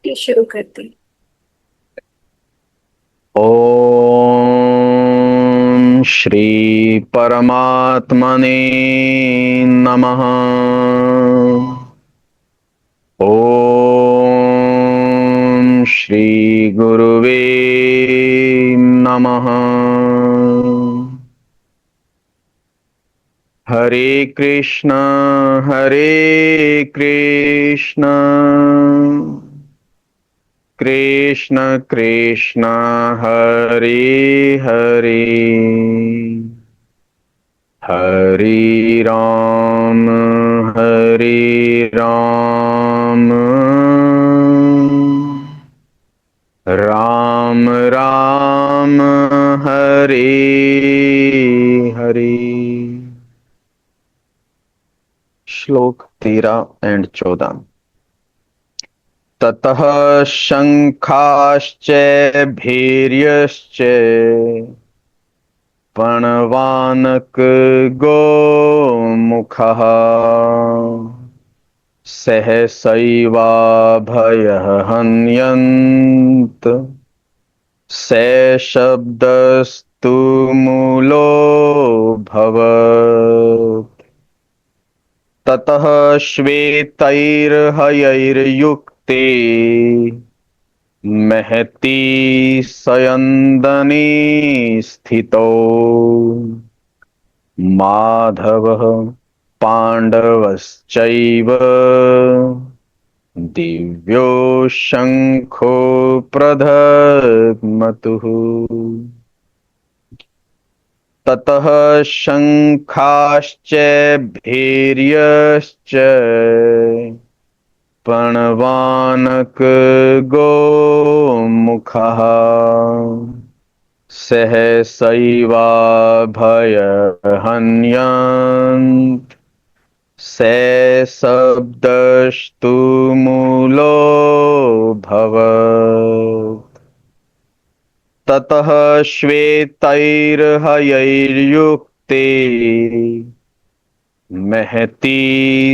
ये शुरू करते हैं। ओम श्री परमात्मने नमः। ओम श्री गुरुवे नमः। हरे कृष्ण कृष्ण कृष्ण हरे हरे, हरे राम राम राम हरे हरे। श्लोक 13 एंड 14। ततः शंखाश्च भैर्यश्च पणवानक गोमुखः सहसैवाभयः हन्यन्त सशब्दस्तु मूलोऽभवत्। ततः श्वेतैर्हयैर्युक्ते महती सयन्दने स्थितौ माधवः पाण्डवश्चैव दिव्यो शङ्खो प्रधग्मतुः। ततः शङ्खाश्च भैर्यश्च पणवानक गोमुखः सहसैवाभयहन्यन्त सशब्दस्तु मूलोऽभवत्। ततः श्वेतैर्हयैर्युक्ते महती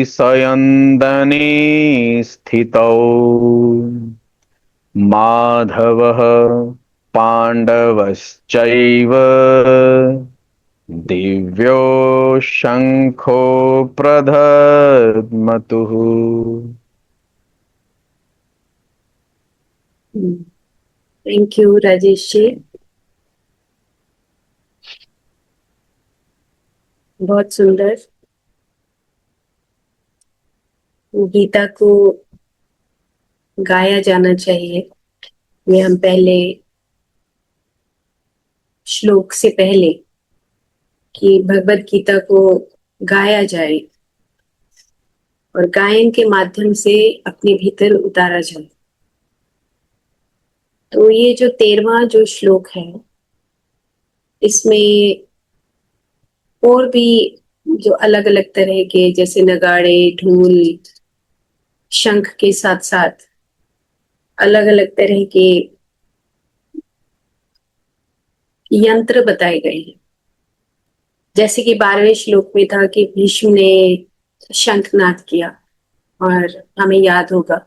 सयन्दने स्थितौ माधवः पाण्डवश्चैव दिव्यो शङ्खो प्रधग्मतुः। थैंक यू राजेश जी, बहुत सुंदर। गीता को गाया जाना चाहिए, ये हम पहले श्लोक से पहले कि भगवत गीता को गाया जाए और गायन के माध्यम से अपने भीतर उतारा जाए। तो ये जो 13वां जो श्लोक है, इसमें और भी जो अलग अलग तरह के जैसे नगाड़े, ढोल, शंख के साथ साथ अलग अलग तरह के यंत्र बताए गए हैं। जैसे कि 12वें श्लोक में था कि भीष्म ने शंखनाद किया, और हमें याद होगा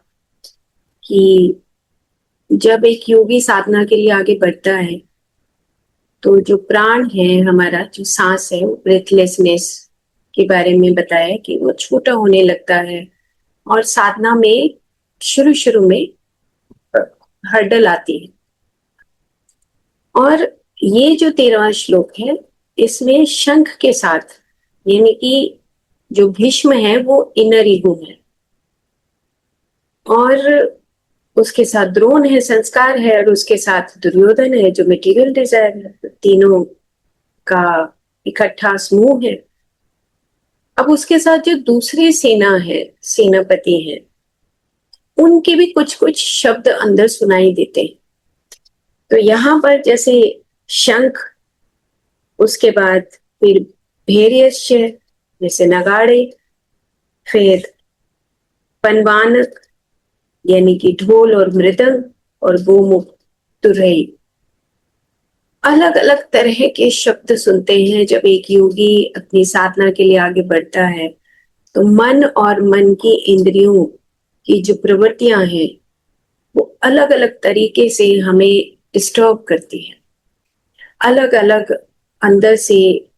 कि जब एक योगी साधना के लिए आगे बढ़ता है तो जो प्राण है, हमारा जो सांस है, वो ब्रेथलेसनेस के बारे में बताया कि वो छोटा होने लगता है और साधना में शुरू शुरू में हर्डल आती है। और ये जो 13वां श्लोक है, इसमें शंख के साथ, यानी कि जो भीष्म है वो इनर ईगो है, और उसके साथ द्रोण है, संस्कार है, और उसके साथ दुर्योधन है जो मटेरियल डिजायर है। तो तीनों का इकट्ठा समूह है। अब उसके साथ जो दूसरी सेना है, सेनापति है, उनके भी कुछ कुछ शब्द अंदर सुनाई देते हैं। तो यहाँ पर जैसे शंख, उसके बाद फिर भैर्यश्च जैसे नगाड़े, फिर पनवानक यानी कि ढोल और मृदंग, और गोमुख तुरही। अलग अलग तरह के शब्द सुनते हैं जब एक योगी अपनी साधना के लिए आगे बढ़ता है। तो मन और मन की इंद्रियों की जो प्रवृत्तियां हैं वो अलग अलग तरीके से हमें डिस्टर्ब करती हैं, अलग अलग अंदर से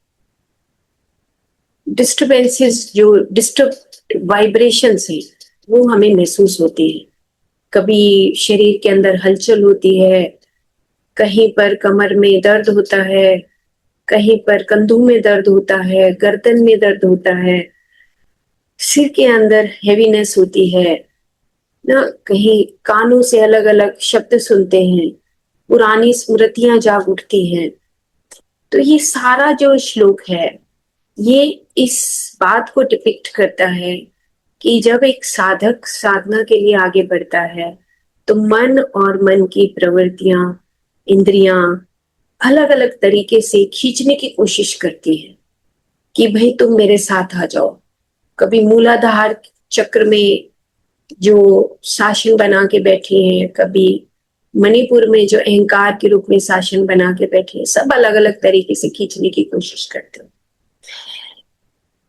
डिस्टर्बेंसेस, जो डिस्टर्ब वाइब्रेशंस हैं वो हमें महसूस होती है। कभी शरीर के अंदर हलचल होती है, कहीं पर कमर में दर्द होता है, कहीं पर कंधों में दर्द होता है, गर्दन में दर्द होता है, सिर के अंदर हैवीनेस होती है ना, कहीं कानों से अलग अलग शब्द सुनते हैं, पुरानी स्मृतियां जाग उठती हैं। तो ये सारा जो श्लोक है ये इस बात को डिपिक्ट करता है कि जब एक साधक साधना के लिए आगे बढ़ता है तो मन और मन की प्रवृत्तियां, इंद्रियां अलग अलग तरीके से खींचने की कोशिश करती हैं कि भाई तुम मेरे साथ आ जाओ। कभी मूलाधार चक्र में जो शासन बना के बैठे हैं, कभी मणिपुर में जो अहंकार के रूप में शासन बना के बैठे हैं, सब अलग अलग तरीके से खींचने की कोशिश करते हैं।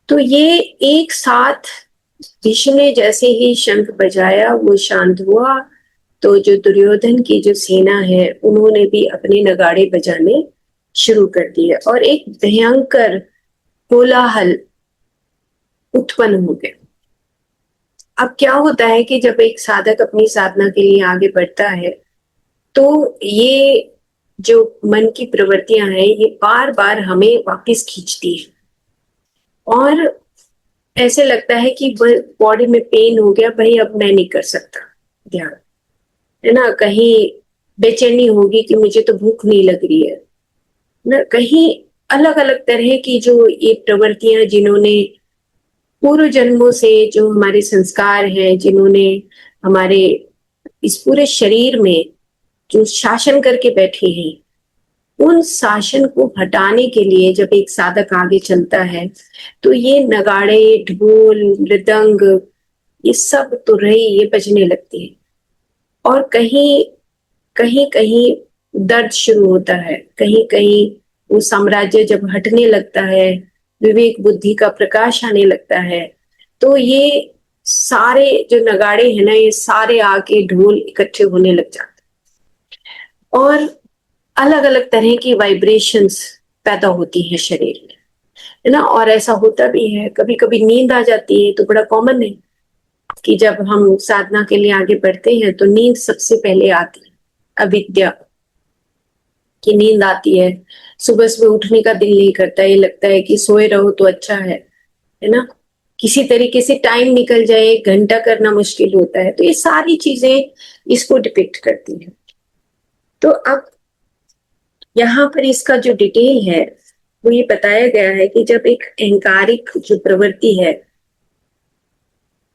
तो ये एक साथ भीष्म ने जैसे ही शंख बजाया वो शांत हुआ, तो जो दुर्योधन की जो सेना है उन्होंने भी अपने नगाड़े बजाने शुरू कर दिए और एक भयंकर कोलाहल उत्पन्न हो गया। अब क्या होता है कि जब एक साधक अपनी साधना के लिए आगे बढ़ता है तो ये जो मन की प्रवृत्तियां हैं ये बार बार हमें वापस खींचती है और ऐसे लगता है कि बॉडी में पेन हो गया, भाई अब मैं नहीं कर सकता ध्यान, है ना, कहीं बेचैनी होगी कि मुझे तो भूख नहीं लग रही है ना, कहीं अलग अलग तरह की जो ये प्रवृत्तियां जिन्होंने पूर्व जन्मों से जो हमारे संस्कार हैं, जिन्होंने हमारे इस पूरे शरीर में जो शासन करके बैठे हैं, उन शासन को हटाने के लिए जब एक साधक आगे चलता है तो ये नगाड़े, ढोल, मृदंग, ये सब तुरही ये बजने लगती है और कहीं कहीं कहीं दर्द शुरू होता है, कहीं कहीं वो साम्राज्य जब हटने लगता है, विवेक बुद्धि का प्रकाश आने लगता है, तो ये सारे जो नगाड़े हैं ना ये सारे आके ढोल इकट्ठे होने लग जाते और अलग अलग तरह की वाइब्रेशंस पैदा होती हैं शरीर में, है ना। और ऐसा होता भी है, कभी कभी नींद आ जाती है, तो बड़ा कॉमन है कि जब हम साधना के लिए आगे बढ़ते हैं तो नींद सबसे पहले आती है, अविद्या की नींद आती है। सुबह सुबह उठने का दिल नहीं करता, ये लगता है कि सोए रहो तो अच्छा है ना, किसी तरीके से टाइम निकल जाए, 1 घंटा करना मुश्किल होता है। तो ये सारी चीजें इसको डिपिक्ट करती हैं। तो अब यहाँ पर इसका जो डिटेल है वो ये बताया गया है कि जब एक अहंकारिक जो प्रवृत्ति है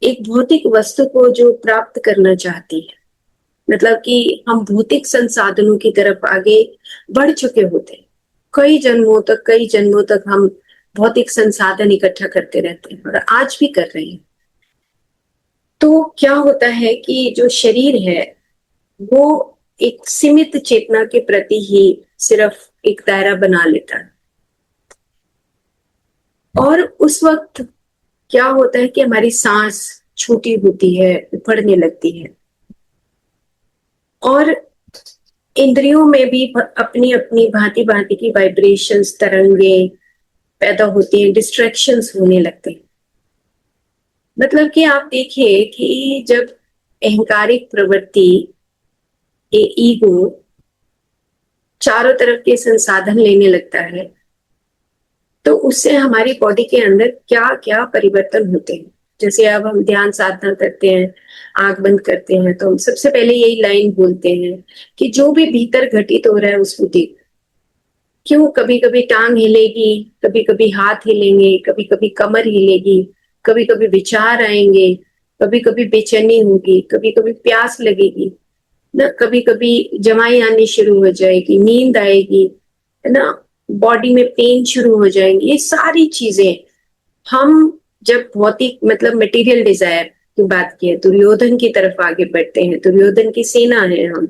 एक भौतिक वस्तु को जो प्राप्त करना चाहती है, मतलब कि हम भौतिक संसाधनों की तरफ आगे बढ़ चुके होते हैं, कई जन्मों तक हम भौतिक संसाधन इकट्ठा करते रहते हैं और आज भी कर रहे हैं। तो क्या होता है कि जो शरीर है वो एक सीमित चेतना के प्रति ही सिर्फ एक दायरा बना लेता है और उस वक्त क्या होता है कि हमारी सांस छोटी होती है, उखड़ने लगती है और इंद्रियों में भी अपनी अपनी भांति भांति की वाइब्रेशंस, तरंगे पैदा होती हैं, डिस्ट्रैक्शंस होने लगते हैं। मतलब कि आप देखिए कि जब अहंकारिक प्रवृत्ति, ईगो चारों तरफ के संसाधन लेने लगता है तो उससे हमारी बॉडी के अंदर क्या क्या परिवर्तन होते हैं। जैसे अब हम ध्यान साधना करते हैं, आंख बंद करते हैं, तो हम सबसे पहले यही लाइन बोलते हैं कि जो भी भीतर घटित हो रहा है उसको देख। क्यों, कभी कभी टांग हिलेगी, कभी कभी हाथ हिलेंगे, कभी कभी कमर हिलेगी, कभी कभी विचार आएंगे, कभी कभी बेचैनी होगी, कभी कभी प्यास लगेगी ना, कभी कभी जमाई आनी शुरू हो जाएगी, नींद आएगी, है ना, बॉडी में पेन शुरू हो जाएंगे। ये सारी चीजें हम जब भौतिक मतलब मटेरियल डिजायर की बात की है, दुर्योधन की तरफ आगे बढ़ते हैं, दुर्योधन की सेना है हम,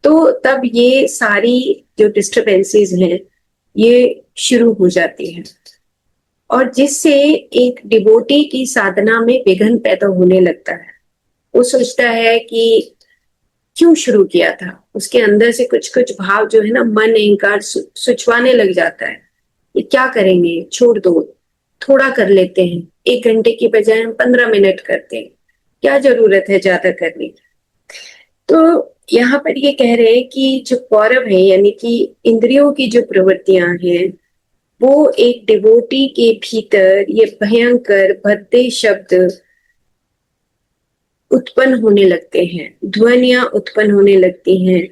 तो तब ये सारी जो डिस्टरबेंसेस हैं ये शुरू हो जाती हैं। और जिससे एक डिवोटी की साधना में विघ्न पैदा होने लगता है। वो सोचता है कि क्यों शुरू किया था, उसके अंदर से कुछ कुछ भाव जो है ना, मन अहंकार सुचवाने लग जाता है। ये क्या करेंगे, छोड़ दो, थोड़ा कर लेते हैं, 1 घंटे की बजाय हम 15 मिनट करते हैं, क्या जरूरत है ज्यादा करने की। तो यहाँ पर ये कह रहे हैं कि जो कौरव है, यानी कि इंद्रियों की जो प्रवृत्तियां हैं, वो एक डिवोटी के भीतर ये भयंकर भद्दे शब्द उत्पन्न होने लगते हैं, ध्वनियां उत्पन्न होने लगती हैं,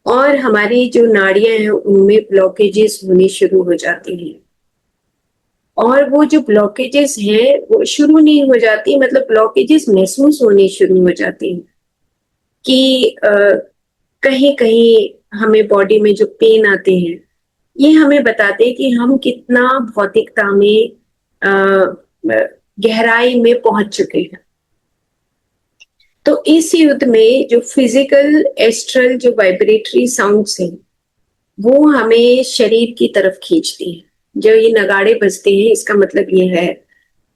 और हमारी जो नाड़ियां हैं उनमें ब्लॉकेजेस होनी शुरू हो जाती हैं। और वो जो ब्लॉकेजेस हैं वो शुरू नहीं हो जाती, मतलब ब्लॉकेजेस महसूस होने शुरू हो जाती हैं कि कहीं कहीं हमें बॉडी में जो पेन आते हैं, ये हमें बताते हैं कि हम कितना भौतिकता में गहराई में पहुंच चुके हैं। तो इस युद्ध में जो फिजिकल एस्ट्रल जो वाइब्रेटरी साउंड्स हैं, वो हमें शरीर की तरफ खींचती है। जो ये नगाड़े बजते हैं, इसका मतलब ये है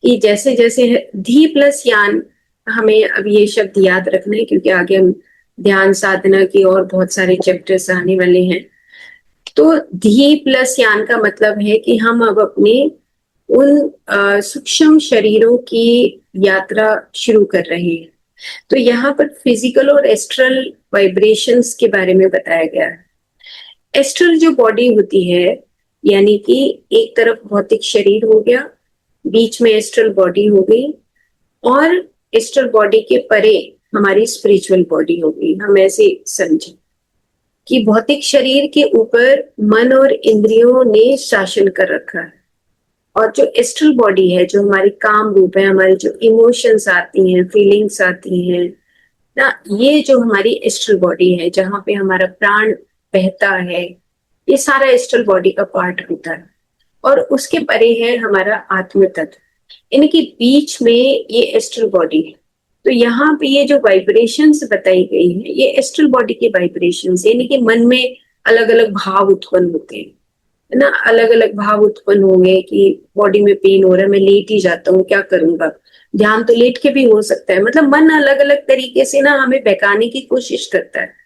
कि जैसे जैसे धी प्लस यान, हमें अब ये शब्द याद रखना है क्योंकि आगे हम ध्यान साधना की और बहुत सारे चैप्टर्स आने वाले हैं। तो धी प्लस यान का मतलब है कि हम अब अपने उन सूक्ष्म शरीरों की यात्रा शुरू कर रहे हैं। तो यहाँ पर फिजिकल और एस्ट्रल वाइब्रेशंस के बारे में बताया गया है। एस्ट्रल जो बॉडी होती है, यानी कि एक तरफ भौतिक शरीर हो गया, बीच में एस्ट्रल बॉडी हो गई, और एस्ट्रल बॉडी के परे हमारी स्पिरिचुअल बॉडी हो गई। हम ऐसे समझे कि भौतिक शरीर के ऊपर मन और इंद्रियों ने शासन कर रखा है, और जो एस्ट्रल बॉडी है, जो हमारी काम रूप है, हमारी जो इमोशंस आती हैं, फीलिंग्स आती हैं ना, ये जो हमारी एस्ट्रल बॉडी है, जहां पे हमारा प्राण बहता है, ये सारा एस्ट्रल बॉडी का पार्ट होता है। और उसके परे है हमारा आत्म तत्व, इनके बीच में ये एस्ट्रल बॉडी है। तो यहाँ पे ये जो वाइब्रेशंस बताई गई है, ये एस्ट्रल बॉडी के वाइब्रेशंस, यानी कि मन में अलग अलग भाव उत्पन्न होते हैं, है ना। अलग अलग भाव उत्पन्न होंगे कि बॉडी में पेन हो रहा है, मैं लेट ही जाता हूँ, क्या करूंगा। ध्यान तो लेट के भी हो सकता है, मतलब मन अलग अलग तरीके से ना हमें बहकाने की कोशिश करता है।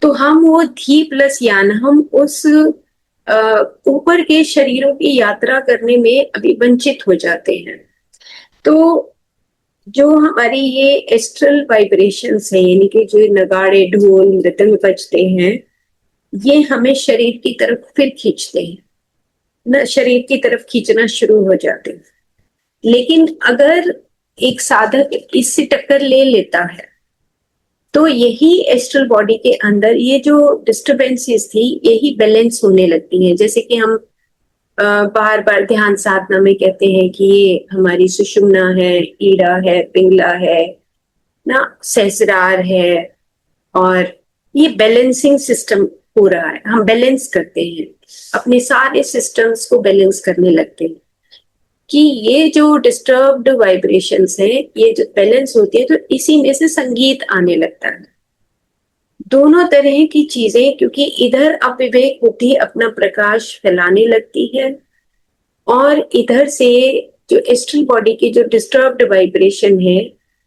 तो हम वो धी प्लस यान, हम उस ऊपर के शरीरों की यात्रा करने में अभी वंचित हो जाते हैं। तो जो हमारी ये एस्ट्रल वाइब्रेशंस है, यानी कि जो नगाड़े ढोल मृदंग बजते हैं, ये हमें शरीर की तरफ फिर खींचते हैं ना, शरीर की तरफ खींचना शुरू हो जाते हैं। लेकिन अगर एक साधक इससे टक्कर ले लेता है, तो यही एस्ट्रल बॉडी के अंदर ये जो डिस्टरबेंसेस थी, यही बैलेंस होने लगती हैं। जैसे कि हम बार बार ध्यान साधना में कहते हैं कि ये हमारी सुषुम्ना है, ईड़ा है, पिंगला है ना, सहस्रार है, और ये बैलेंसिंग सिस्टम हो रहा है। हम बैलेंस करते हैं, अपने सारे सिस्टम्स को बैलेंस करने लगते हैं कि ये जो डिस्टर्ब्ड वाइब्रेशंस है, ये जो बैलेंस होती है, तो इसी में से संगीत आने लगता है। दोनों तरह की चीजें, क्योंकि इधर अविवेक बुद्धि अपना प्रकाश फैलाने लगती है, और इधर से जो एस्ट्रल बॉडी की जो डिस्टर्ब्ड वाइब्रेशन है,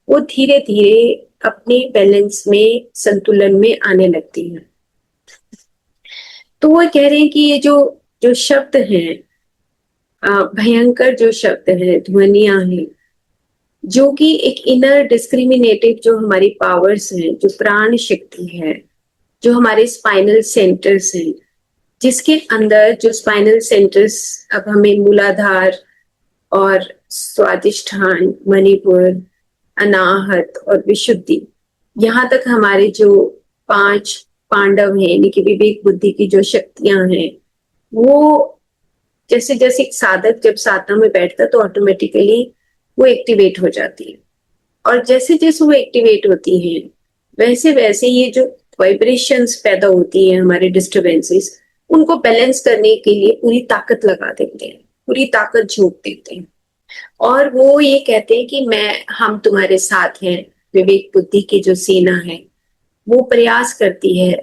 वो धीरे धीरे अपने बैलेंस में, संतुलन में आने लगती है। तो वो कह रहे हैं कि ये जो जो शब्द हैं, भयंकर जो शब्द है, ध्वनियां हैं, जो कि एक इनर डिस्क्रिमिनेटिव जो हमारी पावर्स हैं, जो प्राण शक्ति है, जो हमारे स्पाइनल सेंटर्स हैं, जिसके अंदर जो स्पाइनल सेंटर्स, अब हमें मूलाधार और स्वादिष्ठान, मणिपुर, अनाहत और विशुद्धि, यहाँ तक हमारे जो 5 पांडव हैं, यानी कि विवेक बुद्धि की जो शक्तियां हैं, वो जैसे जैसे एक साधक जब साधना में बैठता है तो ऑटोमेटिकली वो एक्टिवेट हो जाती है। और जैसे जैसे वो एक्टिवेट होती है, वैसे वैसे ये जो वाइब्रेशंस पैदा होती है, हमारे डिस्टरबेंसेस, उनको बैलेंस करने के लिए पूरी ताकत लगा देते हैं, पूरी ताकत झोंक देते हैं। और वो ये कहते हैं कि हम तुम्हारे साथ हैं। विवेक बुद्धि की जो सेना है, वो प्रयास करती है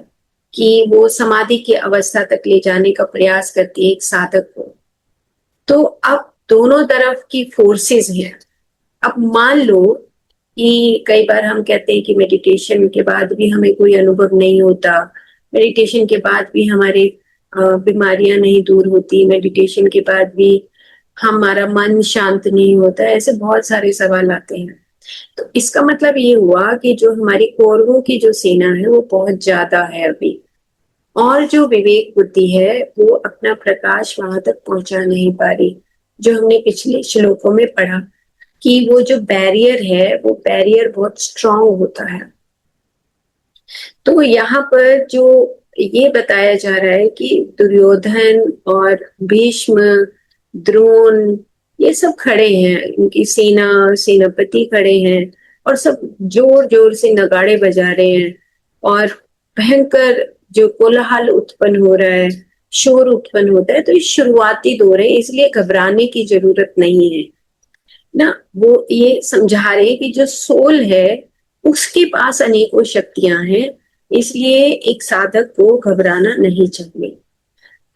कि वो समाधि की अवस्था तक ले जाने का प्रयास करती है एक साधक को। तो अब दोनों तरफ की फोर्सेस हैं। अब मान लो कि कई बार हम कहते हैं कि मेडिटेशन के बाद भी हमें कोई अनुभव नहीं होता, मेडिटेशन के बाद भी हमारे बीमारियां नहीं दूर होती, मेडिटेशन के बाद भी हमारा मन शांत नहीं होता, ऐसे बहुत सारे सवाल आते हैं। तो इसका मतलब ये हुआ कि जो हमारी कौरवों की जो सेना है वो बहुत ज्यादा है अभी, और जो विवेक बुद्धि है वो अपना प्रकाश वहां तक पहुंचा नहीं पा रही। जो हमने पिछले श्लोकों में पढ़ा कि वो जो बैरियर है वो बैरियर बहुत स्ट्रांग होता है। तो यहाँ पर जो ये बताया जा रहा है कि दुर्योधन और भीष्म, द्रोण, ये सब खड़े हैं, इनकी सेनापति खड़े हैं और सब जोर जोर से नगाड़े बजा रहे हैं और भयंकर जो कोलाहल उत्पन्न हो रहा है, शोर उत्पन्न होता है। तो ये शुरुआती दौर है, इसलिए घबराने की जरूरत नहीं है ना। वो ये समझा रहे कि जो सोल है उसके पास अनेकों शक्तियां हैं, इसलिए एक साधक को घबराना नहीं चाहिए।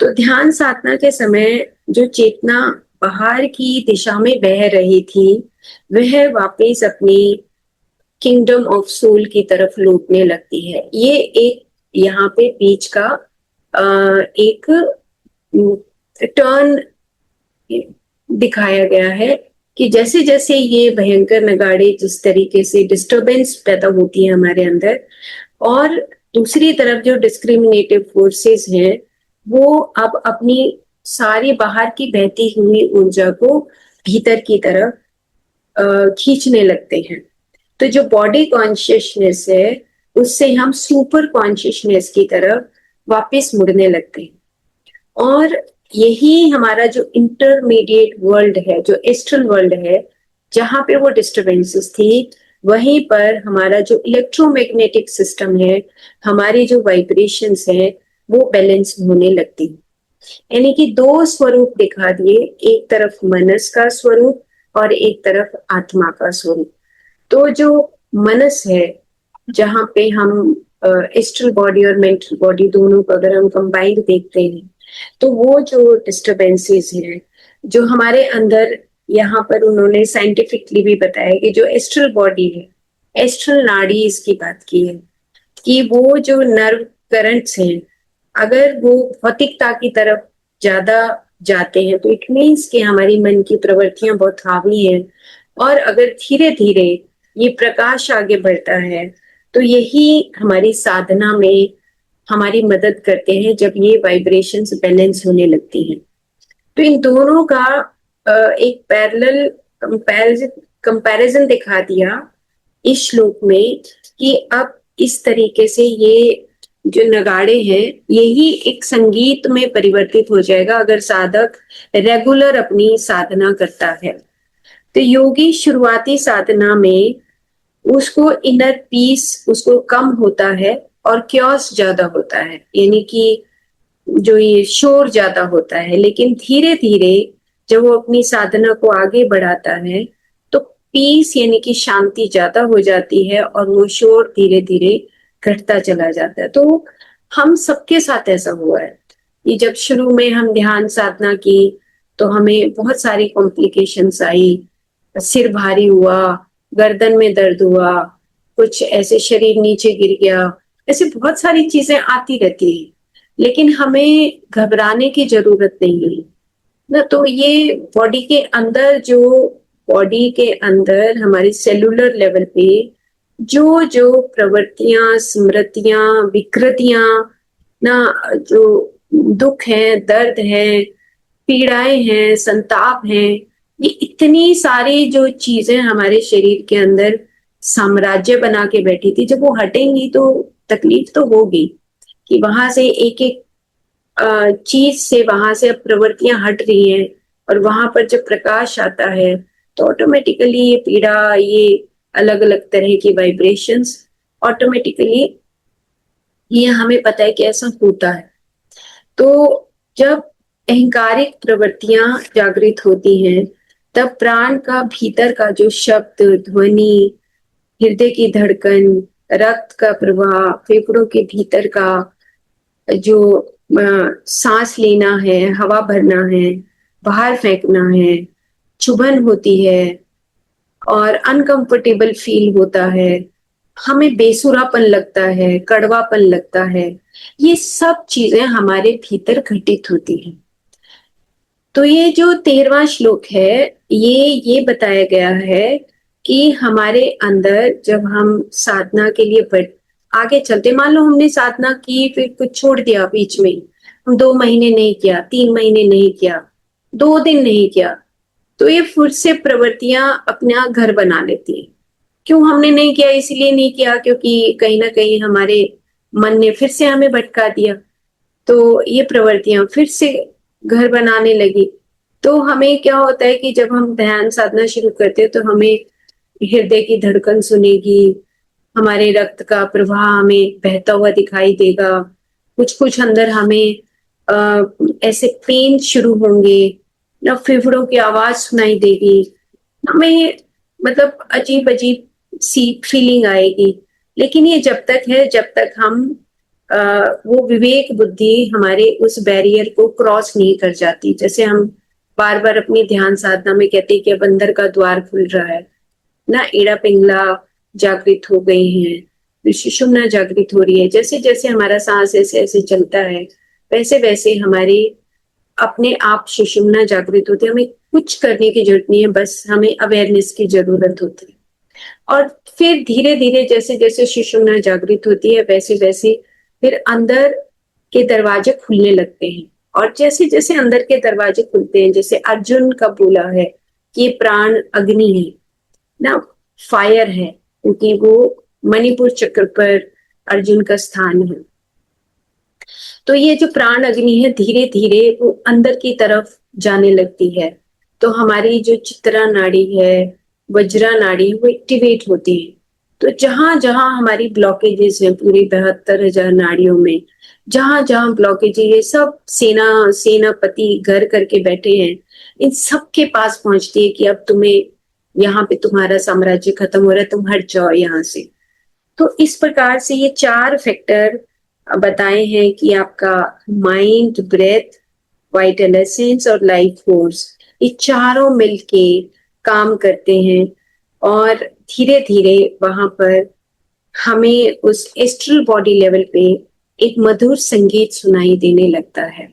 तो ध्यान साधना के समय जो चेतना बाहर की दिशा में बह रही थी वह वापस अपनी किंगडम ऑफ सोल की तरफ लौटने लगती है। ये एक यहाँ पे बीच का एक टर्न दिखाया गया है कि जैसे जैसे ये भयंकर नगाड़े जिस तरीके से डिस्टरबेंस पैदा होती है हमारे अंदर, और दूसरी तरफ जो डिस्क्रिमिनेटिव फोर्सेस हैं वो अब अपनी सारी बाहर की बहती हुई ऊर्जा को भीतर की तरफ खींचने लगते हैं। तो जो बॉडी कॉन्शियसनेस है उससे हम सुपर कॉन्शियसनेस की तरफ वापस मुड़ने लगते हैं। और यही हमारा जो इंटरमीडिएट वर्ल्ड है, जो एस्ट्रल वर्ल्ड है, जहां पे वो डिस्टरबेंसेस थी, वहीं पर हमारा जो इलेक्ट्रोमैग्नेटिक सिस्टम है, हमारी जो वाइब्रेशंस है वो बैलेंस होने लगती है। यानी कि दो स्वरूप दिखा दिए, एक तरफ मनस का स्वरूप और एक तरफ आत्मा का स्वरूप। तो जो मनस है, जहाँ पे हम एस्ट्रल बॉडी और मेंटल बॉडी दोनों को अगर हम कंबाइंड देखते हैं, तो वो जो डिस्टरबेंसेस हैं जो हमारे अंदर, यहाँ पर उन्होंने साइंटिफिकली भी बताया कि जो एस्ट्रल बॉडी है, एस्ट्रल नाड़ी इसकी बात की है कि वो जो नर्व करंट्स हैं अगर वो भौतिकता की तरफ ज्यादा जाते हैं तो इट मीन्स कि हमारी मन की प्रवृत्तियां बहुत हावी हैं। और अगर धीरे धीरे ये प्रकाश आगे बढ़ता है तो यही हमारी साधना में हमारी मदद करते हैं जब ये वाइब्रेशंस बैलेंस होने लगती हैं। तो इन दोनों का एक पैरेलल कंपैरिजन दिखा दिया इस श्लोक में कि अब इस तरीके से ये जो नगाड़े हैं यही एक संगीत में परिवर्तित हो जाएगा अगर साधक रेगुलर अपनी साधना करता है। तो योगी शुरुआती साधना में उसको इनर पीस उसको कम होता है और क्योस ज्यादा होता है, यानी कि जो ये शोर ज्यादा होता है। लेकिन धीरे धीरे जब वो अपनी साधना को आगे बढ़ाता है तो पीस यानी कि शांति ज्यादा हो जाती है और वो शोर धीरे धीरे घटता चला जाता है। तो हम सबके साथ ऐसा हुआ है कि जब शुरू में हम ध्यान साधना की तो हमें बहुत सारी कॉम्प्लिकेशंस आई, सिर भारी हुआ, गर्दन में दर्द हुआ, कुछ ऐसे शरीर नीचे गिर गया, ऐसे बहुत सारी चीजें आती रहती है। लेकिन हमें घबराने की जरूरत नहीं है ना। तो ये बॉडी के अंदर हमारी सेलुलर लेवल पे जो जो प्रवृत्तियां, स्मृतियां, विकृतियां ना, जो दुख है, दर्द है, पीड़ाएं हैं, संताप हैं, ये इतनी सारी जो चीजें हमारे शरीर के अंदर साम्राज्य बना के बैठी थी, जब वो हटेंगी तो तकलीफ तो होगी कि वहां से एक एक चीज से, वहां से अब प्रवृत्तियां हट रही हैं और वहां पर जब प्रकाश आता है तो ऑटोमेटिकली ये पीड़ा, ये अलग अलग तरह की वाइब्रेशंस ऑटोमेटिकली, ये हमें पता है कि ऐसा होता है। तो जब अहंकारिक प्रवृत्तियां जागृत होती हैं तब प्राण का भीतर का जो शब्द, ध्वनि, हृदय की धड़कन, रक्त का प्रवाह, फेफड़ों के भीतर का जो सांस लेना है, हवा भरना है, बाहर फेंकना है, चुभन होती है और अनकंफर्टेबल फील होता है, हमें बेसुरापन लगता है, कड़वापन लगता है, ये सब चीजें हमारे भीतर घटित होती हैं। तो ये जो 13वां श्लोक है, ये बताया गया है कि हमारे अंदर जब हम साधना के लिए आगे चलते, मान लो हमने साधना की फिर कुछ छोड़ दिया बीच में, हम 2 महीने नहीं किया, 3 महीने नहीं किया, 2 दिन नहीं किया, तो ये फिर से प्रवृत्तियां अपना घर बना लेती हैं। क्यों हमने नहीं किया? इसलिए नहीं किया क्योंकि कहीं ना कहीं हमारे मन ने फिर से हमें भटका दिया, तो ये प्रवृत्तियां फिर से घर बनाने लगी। तो हमें क्या होता है कि जब हम ध्यान साधना शुरू करते हैं तो हमें हृदय की धड़कन सुनेगी, हमारे रक्त का प्रवाह हमें बहता हुआ दिखाई देगा, कुछ कुछ अंदर हमें ऐसे पेन शुरू होंगे, ना फेफड़ों की आवाज सुनाई देगी, हमें मतलब अजीब अजीब सी फीलिंग आएगी। लेकिन ये जब तक है जब तक हम वो विवेक बुद्धि हमारे उस बैरियर को क्रॉस नहीं कर जाती। जैसे हम बार बार अपनी ध्यान साधना में कहते हैं कि अब अंदर का द्वार खुल रहा है ना, एड़ा पिंगला जागृत हो गई हैं, फिर सुषुम्ना जागृत हो रही है। जैसे जैसे हमारा सांस ऐसे ऐसे चलता है वैसे वैसे हमारी अपने आप सुषुम्ना जागृत होती है। हमें कुछ करने की जरूरत नहीं है, बस हमें अवेयरनेस की जरूरत होती है। और फिर धीरे धीरे जैसे जैसे सुषुम्ना जागृत होती है वैसे वैसे फिर अंदर के दरवाजे खुलने लगते हैं। और जैसे जैसे अंदर के दरवाजे खुलते हैं, जैसे अर्जुन का बोला है कि ये प्राण अग्नि है ना, फायर है, क्योंकि वो मणिपुर चक्र पर अर्जुन का स्थान है। तो ये जो प्राण अग्नि है धीरे धीरे वो अंदर की तरफ जाने लगती है। तो हमारी जो चित्रा नाड़ी है, वज्रा नाड़ी, वो एक्टिवेट होती है। तो जहां जहां हमारी ब्लॉकेजेस हैं पूरी 72,000 नाड़ियों में, जहां जहां ब्लॉकेज है, ये सब सेनापति घर करके बैठे हैं, इन सब के पास पहुंचती है कि अब तुम्हें यहाँ पे तुम्हारा साम्राज्य खत्म हो रहा है, तुम हट जाओ यहाँ से। तो इस प्रकार से ये 4 फैक्टर बताए हैं कि आपका माइंड, ब्रेथ, वाइटल एसेंस और लाइफ फोर्स, ये चारों मिलके काम करते हैं और धीरे धीरे वहां पर हमें उस एस्ट्रल बॉडी लेवल पे एक मधुर संगीत सुनाई देने लगता है।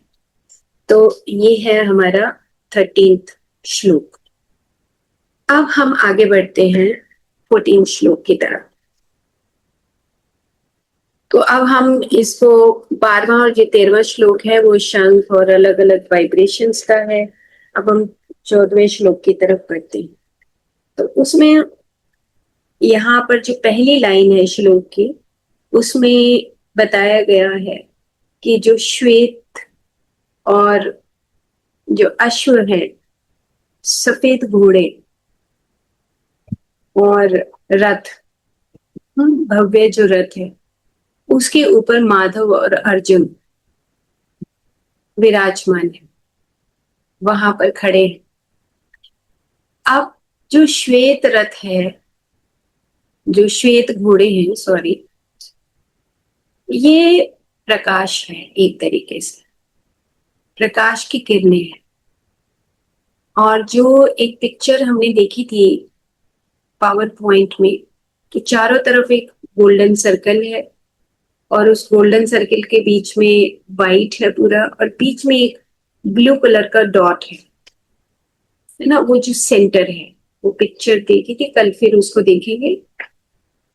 तो ये है हमारा 13th श्लोक। अब हम आगे बढ़ते हैं 14 श्लोक की तरफ। तो अब हम इसको 12वां और जो 13वां श्लोक है वो शंख और अलग अलग वाइब्रेशंस का है। अब हम 14वें श्लोक की तरफ बढ़ते हैं। तो उसमें यहाँ पर जो पहली लाइन है श्लोक की, उसमें बताया गया है कि जो श्वेत और जो अश्व है, सफेद घोड़े और रथ, भव्य जो रथ है, उसके ऊपर माधव और अर्जुन विराजमान है, वहां पर खड़े हैं। अब जो श्वेत रथ है, जो श्वेत घोड़े हैं, सॉरी, ये प्रकाश है, एक तरीके से प्रकाश की किरणें हैं। और जो एक पिक्चर हमने देखी थी पावर पॉइंट में कि चारों तरफ एक गोल्डन सर्कल है और उस गोल्डन सर्कल के बीच में वाइट है पूरा, और बीच में एक ब्लू कलर का डॉट है ना, वो जो सेंटर है। वो पिक्चर देखी थी कल, फिर उसको देखेंगे।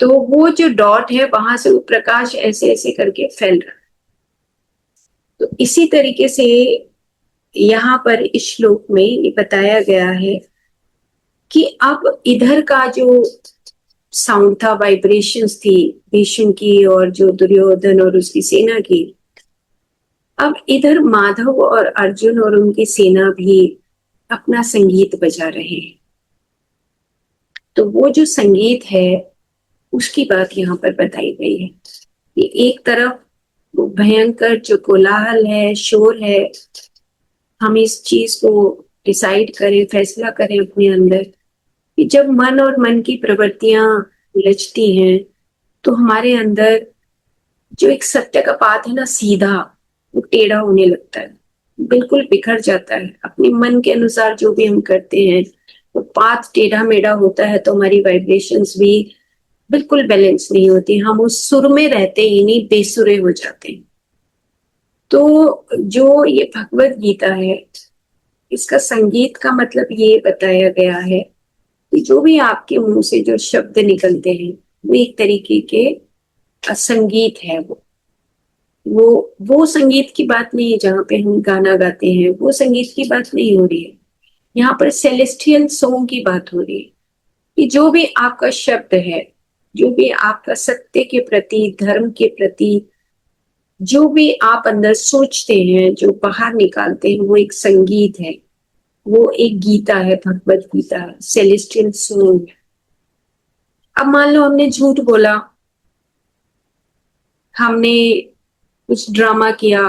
तो वो जो डॉट है वहां से वो प्रकाश ऐसे ऐसे करके फैल रहा है। तो इसी तरीके से यहाँ पर इस श्लोक में ये बताया गया है कि अब इधर का जो साउंड था, वाइब्रेशंस थी भीष्म की और जो दुर्योधन और उसकी सेना की, अब इधर माधव और अर्जुन और उनकी सेना भी अपना संगीत बजा रहे हैं। तो वो जो संगीत है उसकी बात यहाँ पर बताई गई है कि एक तरफ वो भयंकर जो कोलाहल है, शोर है, हम इस चीज को डिसाइड करें, फैसला करें अपने अंदर कि जब मन और मन की प्रवृत्तियां उलझती हैं तो हमारे अंदर जो एक सत्य का पाथ है ना, सीधा, वो टेढ़ा होने लगता है, बिल्कुल बिखर जाता है। अपने मन के अनुसार जो भी हम करते हैं तो पाथ टेढ़ा मेढ़ा होता है तो हमारी वाइब्रेशंस भी बिल्कुल बैलेंस नहीं होती, हम उस सुर में रहते ही नहीं, बेसुरे हो जाते हैं। तो जो ये भगवत गीता है, इसका संगीत का मतलब ये बताया गया है कि जो भी आपके मुंह से जो शब्द निकलते हैं वो एक तरीके के संगीत है। वो संगीत की बात नहीं है जहाँ पे हम गाना गाते हैं, वो संगीत की बात नहीं हो रही है। यहाँ पर सेलेस्टियल सॉन्ग की बात हो रही है कि जो भी आपका शब्द है, जो भी आपका सत्य के प्रति, धर्म के प्रति, जो भी आप अंदर सोचते हैं, जो बाहर निकालते हैं, वो एक संगीत है, वो एक गीता है, भगवत गीता, सेलेस्टियल सॉन्ग। अब मान लो हमने झूठ बोला, हमने कुछ ड्रामा किया,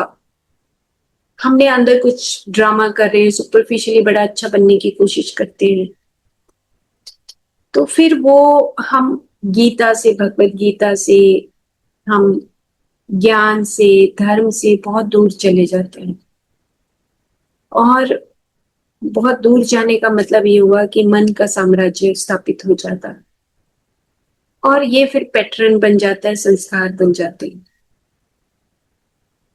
हमने अंदर कुछ ड्रामा कर रहे हैं, सुपरफिशियली बड़ा अच्छा बनने की कोशिश करते हैं, तो फिर वो हम गीता से, भगवत गीता से, हम ज्ञान से, धर्म से बहुत दूर चले जाते हैं। और बहुत दूर जाने का मतलब ये हुआ कि मन का साम्राज्य स्थापित हो जाता है और ये फिर पैटर्न बन जाता है, संस्कार बन जाते हैं।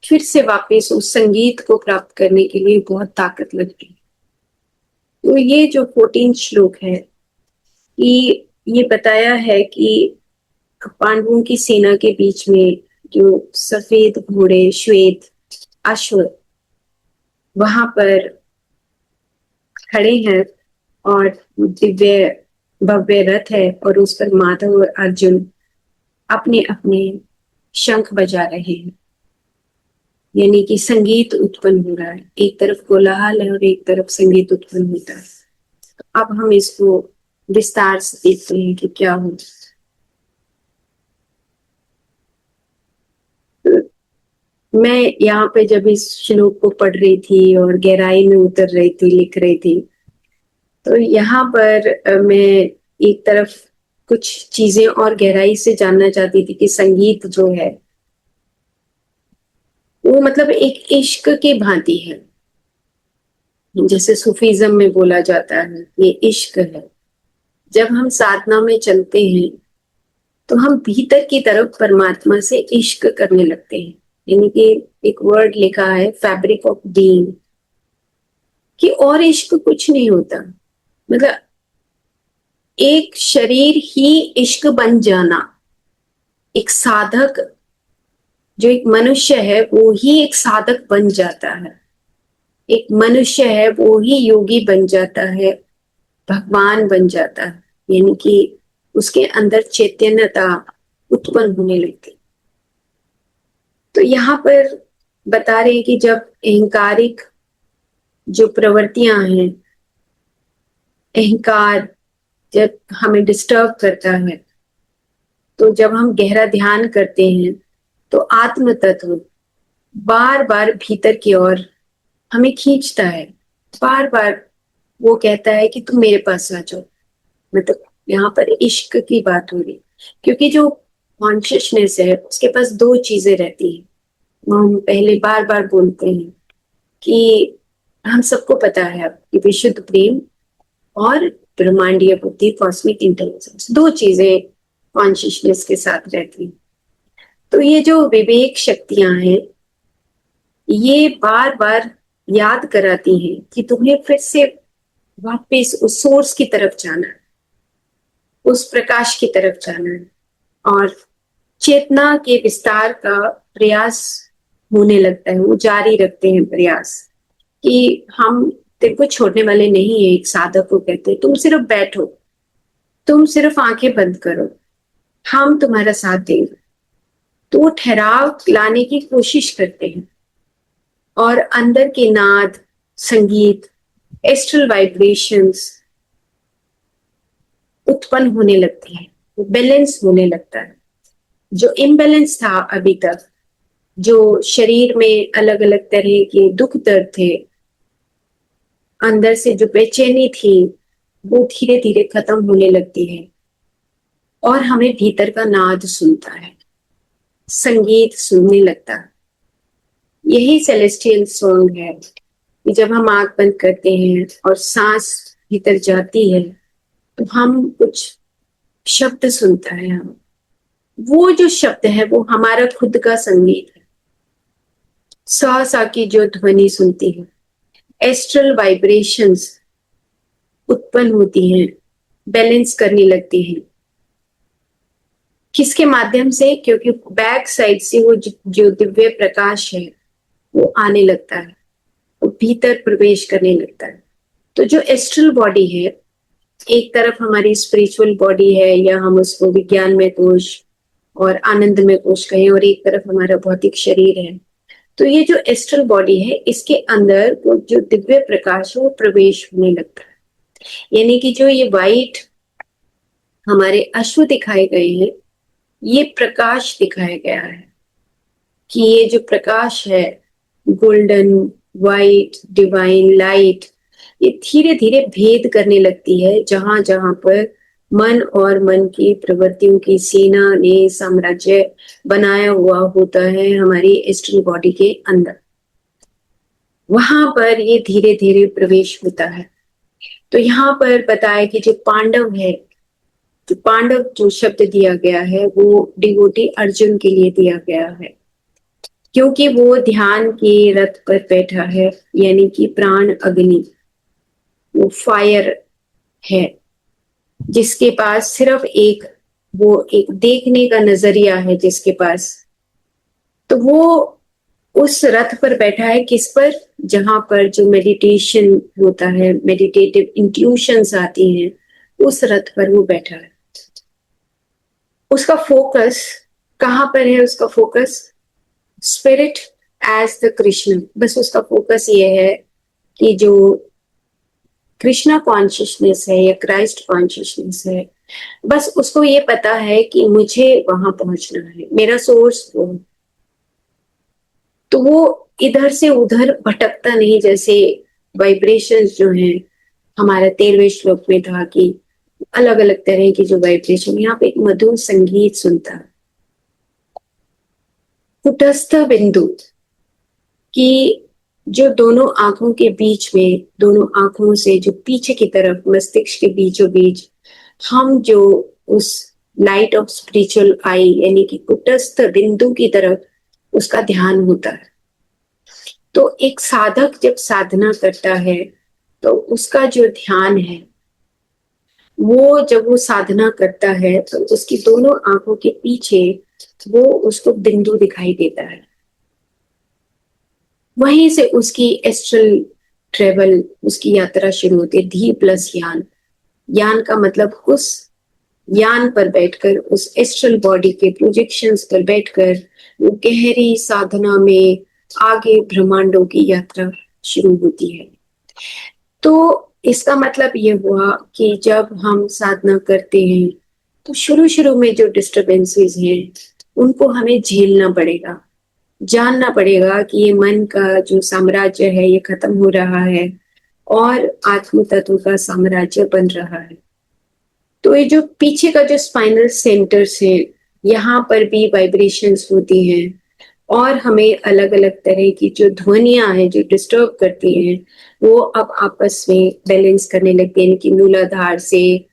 फिर से वापस उस संगीत को प्राप्त करने के लिए बहुत ताकत लगती है। तो ये जो 14 श्लोक है, ये बताया है कि पांडवों की सेना के बीच में जो सफेद घोड़े, श्वेत अश्व वहां पर खड़े हैं और दिव्य भव्य रथ है और उस पर माधव और अर्जुन अपने अपने शंख बजा रहे हैं, यानी कि संगीत उत्पन्न हो रहा है। एक तरफ कोलाहल है और एक तरफ संगीत उत्पन्न होता है। अब हम इसको विस्तार से देखते हैं कि क्या हो। मैं यहाँ पे जब इस श्लोक को पढ़ रही थी और गहराई में उतर रही थी, लिख रही थी, तो यहाँ पर मैं एक तरफ कुछ चीजें और गहराई से जानना चाहती थी कि संगीत जो है वो मतलब एक इश्क के भांति है। जैसे सूफीज्म में बोला जाता है ये इश्क है। जब हम साधना में चलते हैं तो हम भीतर की तरफ परमात्मा से इश्क करने लगते हैं, यानी कि एक वर्ड लिखा है फैब्रिक ऑफ बीइंग, कि और इश्क कुछ नहीं होता। मतलब एक शरीर ही इश्क बन जाना, एक साधक जो एक मनुष्य है वो ही एक साधक बन जाता है, एक मनुष्य है वो ही योगी बन जाता है, भगवान बन जाता है, यानी कि उसके अंदर चैतन्यता उत्पन्न होने लगती। तो यहाँ पर बता रहे हैं कि जब अहंकारिक जो प्रवृत्तियां हैं, अहंकार जब हमें डिस्टर्ब करता है, तो जब हम गहरा ध्यान करते हैं तो आत्म तत्व बार बार भीतर की ओर हमें खींचता है, बार बार वो कहता है कि तुम मेरे पास आ जाओ। मतलब यहाँ पर इश्क की बात हो रही, क्योंकि जो कॉन्शियसनेस है उसके पास दो चीजें रहती हैं। हम पहले बार बार बोलते हैं कि हम सबको पता है अब कि विशुद्ध प्रेम और ब्रह्मांडीय बुद्धि, कॉस्मिक इंटेलिजेंस, दो चीजें कॉन्शियसनेस के साथ रहती हैं। तो ये जो विवेक शक्तियां हैं ये बार बार याद कराती हैं कि तुम्हें फिर से वापस उस सोर्स की तरफ जाना है, उस प्रकाश की तरफ जाना है, और चेतना के विस्तार का प्रयास होने लगता है। वो जारी रखते हैं प्रयास कि हम तेरे को छोड़ने वाले नहीं है। एक साधक को कहते हैं तुम सिर्फ बैठो, तुम सिर्फ आंखें बंद करो, हम तुम्हारा साथ देंगे। तो वो ठहराव लाने की कोशिश करते हैं और अंदर के नाद, संगीत, एस्ट्रल वाइब्रेशंस उत्पन्न होने लगती है, वो बैलेंस होने लगता है। जो इम्बैलेंस था अभी तक, जो शरीर में अलग अलग तरह के दुख दर्द थे, अंदर से जो बेचैनी थी, वो धीरे धीरे खत्म होने लगती है और हमें भीतर का नाद सुनता है, संगीत सुनने लगता है। यही सेलेस्टियल सॉन्ग है कि जब हम आंख बंद करते हैं और सांस भीतर जाती है तो हम कुछ शब्द सुनता है। हम वो जो शब्द है वो हमारा खुद का संगीत है। सा सा की जो ध्वनि सुनती है, एस्ट्रल वाइब्रेशंस उत्पन्न होती हैं, बैलेंस करने लगती हैं। किसके माध्यम से? क्योंकि बैक साइड से वो जो दिव्य प्रकाश है वो आने लगता है, वो भीतर प्रवेश करने लगता है। तो जो एस्ट्रल बॉडी है, एक तरफ हमारी स्पिरिचुअल बॉडी है, या हम उसको विज्ञान में कोश और आनंद में कोश कहें, और एक तरफ हमारा भौतिक शरीर है। तो ये जो एस्ट्रल बॉडी है, इसके अंदर वो जो दिव्य प्रकाश है वो प्रवेश होने लगता है। यानी कि जो ये वाइट हमारे अश्व दिखाए गए हैं, ये प्रकाश दिखाया गया है कि ये जो प्रकाश है, गोल्डन, वाइट, डिवाइन लाइट, ये धीरे धीरे भेद करने लगती है जहां जहां पर मन और मन की प्रवृत्तियों की सेना ने साम्राज्य बनाया हुआ होता है हमारी एस्ट्रल बॉडी के अंदर, वहां पर ये धीरे धीरे प्रवेश होता है। तो यहाँ पर बताया कि जो पांडव है, जो पांडव जो शब्द दिया गया है वो डिवोटी अर्जुन के लिए दिया गया है, क्योंकि वो ध्यान के रथ पर बैठा है, यानी कि प्राण अग्नि, वो फायर है, जिसके पास सिर्फ वो एक देखने का नजरिया है जिसके पास। तो वो उस रथ पर बैठा है, किस पर? जहां पर जो मेडिटेशन होता है, मेडिटेटिव इंट्यूशंस आती हैं, उस रथ पर वो बैठा है। उसका फोकस कहां पर है? उसका focus spirit as the Krishna. बस उसका फोकस ये है कि जो कृष्णा कॉन्शियसनेस है या क्राइस्ट कॉन्शियसनेस है, बस उसको ये पता है कि मुझे वहां पहुंचना है, मेरा सोर्स वो। तो वो इधर से उधर भटकता नहीं, जैसे वाइब्रेशंस जो हैं, हमारा 13वें श्लोक में था कि अलग अलग तरह की जो वाइब्रेशन, यहाँ पे एक मधुर संगीत सुनता है। कुटस्थ बिंदु की जो दोनों आंखों के बीच में, दोनों आंखों से जो पीछे की तरफ मस्तिष्क के बीचों बीच, हम जो उस लाइट ऑफ स्पिरिचुअल आई यानी कि कुटस्थ बिंदु की तरफ उसका ध्यान होता है। तो एक साधक जब साधना करता है तो उसका जो ध्यान है वो, जब वो साधना करता है तो उसकी दोनों आंखों के पीछे वो उसको बिंदु दिखाई देता है। वहीं से उसकी एस्ट्रल ट्रेवल, उसकी यात्रा शुरू होती है। धी प्लस यान, यान का मतलब उस यान पर बैठकर, उस एस्ट्रल बॉडी के प्रोजेक्शंस पर बैठकर वो गहरी साधना में आगे ब्रह्मांडों की यात्रा शुरू होती है। तो इसका मतलब ये हुआ कि जब हम साधना करते हैं तो शुरू शुरू में जो डिस्टरबेंसेस हैं उनको हमें झेलना पड़ेगा, जानना पड़ेगा कि ये मन का जो साम्राज्य है ये खत्म हो रहा है और आत्म तत्व का साम्राज्य बन रहा है। तो ये जो पीछे का जो स्पाइनल सेंटर्स है, यहाँ पर भी वाइब्रेशंस होती हैं और हमें अलग अलग तरह की जो ध्वनियां हैं जो डिस्टर्ब करती हैं वो अब आपस में बैलेंस करने लगती हैं। कि मूलाधार से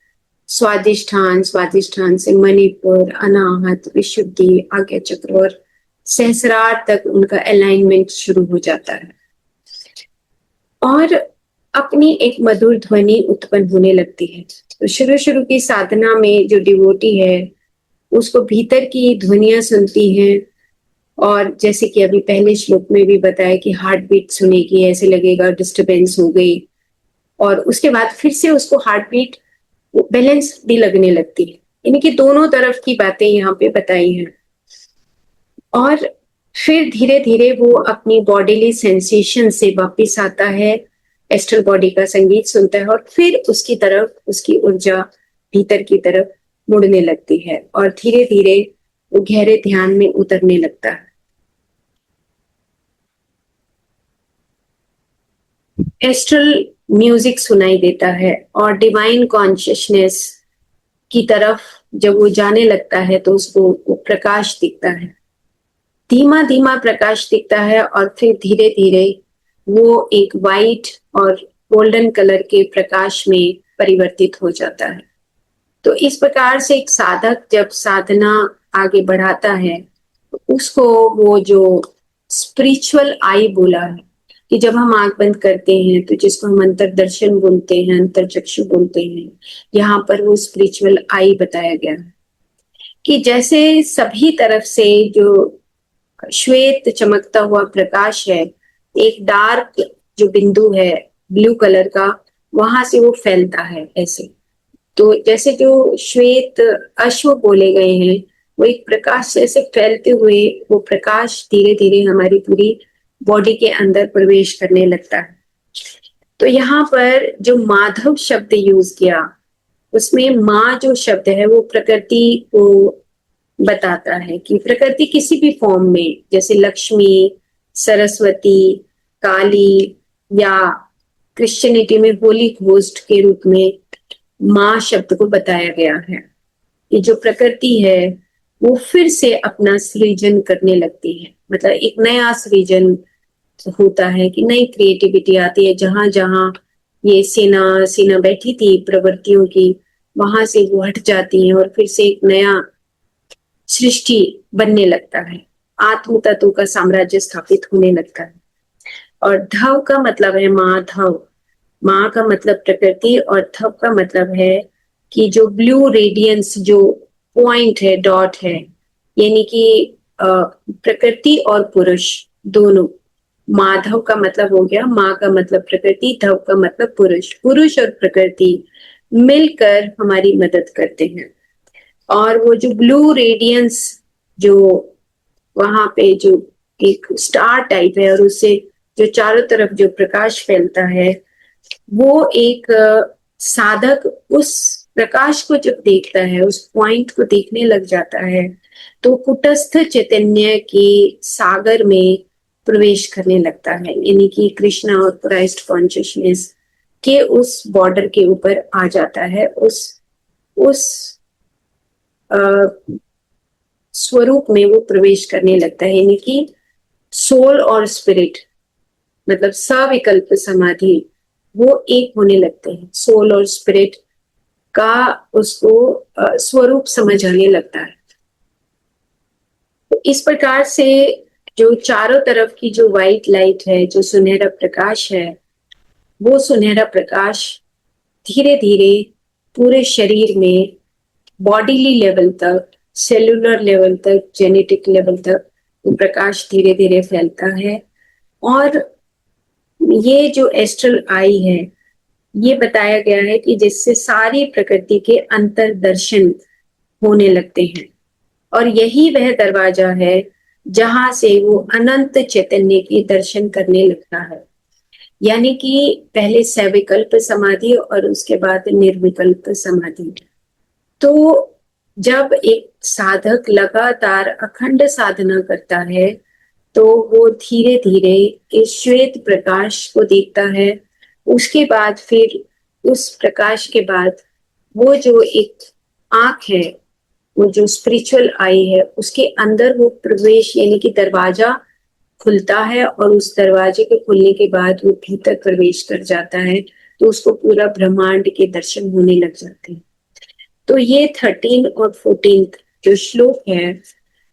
स्वादिष्ठान, स्वादिष्ठान से मणिपुर, अनाहत, विशुद्धि, आज्ञा चक्र और सहस्रार तक उनका अलाइनमेंट शुरू हो जाता है और अपनी एक मधुर ध्वनि उत्पन्न होने लगती है। तो शुरू शुरू की साधना में जो डिवोटी है उसको भीतर की ध्वनियां सुनती हैं, और जैसे कि अभी पहले श्लोक में भी बताया कि हार्ट बीट सुनेगी, ऐसे लगेगा डिस्टरबेंस हो गई, और उसके बाद फिर से उसको हार्ट बीट बैलेंस भी लगने लगती है। यानी कि दोनों तरफ की बातें यहाँ पे बताई हैं। और फिर धीरे धीरे वो अपनी बॉडीली सेंसेशन से वापिस आता है, एस्ट्रल बॉडी का संगीत सुनता है और फिर उसकी तरफ उसकी ऊर्जा भीतर की तरफ मुड़ने लगती है और धीरे धीरे वो गहरे ध्यान में उतरने लगता है। एस्ट्रल म्यूजिक सुनाई देता है और डिवाइन कॉन्शियसनेस की तरफ जब वो जाने लगता है तो उसको वो प्रकाश दिखता है, धीमा धीमा प्रकाश दिखता है और फिर धीरे धीरे वो एक वाइट और गोल्डन कलर के प्रकाश में परिवर्तित हो जाता है। तो इस प्रकार से एक साधक जब साधना आगे बढ़ाता है तो उसको वो जो स्पिरिचुअल आई बोला है कि जब हम आंख बंद करते हैं तो जिसको हम अंतर्दर्शन बोलते हैं, अंतर्चक्षु बोलते हैं, यहाँ पर वो स्पिरिचुअल आई बताया गया है कि जैसे सभी तरफ से जो श्वेत चमकता हुआ प्रकाश है, एक डार्क जो बिंदु है ब्लू कलर का, वहां से वो फैलता है ऐसे। तो जैसे जो श्वेत अश्व बोले गए हैं, वो एक प्रकाश से ऐसे फैलते हुए वो प्रकाश धीरे धीरे हमारी पूरी बॉडी के अंदर प्रवेश करने लगता है। तो यहाँ पर जो माधव शब्द यूज किया, उसमें माँ जो शब्द है वो प्रकृति को बताता है कि प्रकृति किसी भी फॉर्म में, जैसे लक्ष्मी, सरस्वती, काली, या क्रिश्चियनिटी में होली घोस्ट के रूप में माँ शब्द को बताया गया है कि जो प्रकृति है वो फिर से अपना सृजन करने लगती है। मतलब एक नया सृजन होता है कि नई क्रिएटिविटी आती है। जहां जहां ये सेना बैठी थी प्रवृत्तियों की, वहां से वो हट जाती है और फिर से एक नया सृष्टि बनने लगता है, आत्म तत्व का साम्राज्य स्थापित होने लगता है। और धव का मतलब है माधव, माँ का मतलब प्रकृति, और थव का मतलब है कि जो ब्लू रेडियंस जो पॉइंट है, डॉट है, यानी कि प्रकृति और पुरुष दोनों। माधव का मतलब हो गया, माँ का मतलब प्रकृति, धव का मतलब पुरुष। पुरुष और प्रकृति मिलकर हमारी मदद करते हैं। और वो जो ब्लू रेडियंस जो वहां पे जो एक स्टार टाइप है और उससे जो चारों तरफ जो प्रकाश फैलता है, वो एक साधक उस प्रकाश को जब देखता है, उस पॉइंट को देखने लग जाता है, तो कुटस्थ चैतन्य के सागर में प्रवेश करने लगता है, यानी कि कृष्णा और क्राइस्ट कॉन्शियसनेस के उस बॉर्डर के ऊपर आ जाता है, उस स्वरूप में वो प्रवेश करने लगता है। यानी कि सोल और स्पिरिट, मतलब सविकल्प समाधि, वो एक होने लगते हैं। सोल और स्पिरिट का उसको स्वरूप समझ आने लगता है। तो इस प्रकार से जो चारों तरफ की जो व्हाइट लाइट है, जो सुनहरा प्रकाश है, वो सुनहरा प्रकाश धीरे धीरे पूरे शरीर में बॉडीली लेवल तक, सेलुलर लेवल तक, जेनेटिक लेवल तक वो प्रकाश धीरे धीरे फैलता है। और ये जो एस्ट्रल आई है, ये बताया गया है कि जिससे सारी प्रकृति के अंतर्दर्शन होने लगते हैं, और यही वह दरवाजा है जहां से वो अनंत चैतन्य के दर्शन करने लगता है। यानी कि पहले सविकल्प समाधि और उसके बाद निर्विकल्प समाधि। तो जब एक साधक लगातार अखंड साधना करता है, तो वो धीरे धीरे इस श्वेत प्रकाश को देखता है। उसके बाद फिर उस प्रकाश के बाद वो जो एक आंख है, वो जो स्पिरिचुअल आई है, उसके अंदर वो प्रवेश, यानी कि दरवाजा खुलता है, और उस दरवाजे के खुलने के बाद वो भीतर प्रवेश कर जाता है, तो उसको पूरा ब्रह्मांड के दर्शन होने लग जाते हैं। तो ये 13 और 14 जो श्लोक है,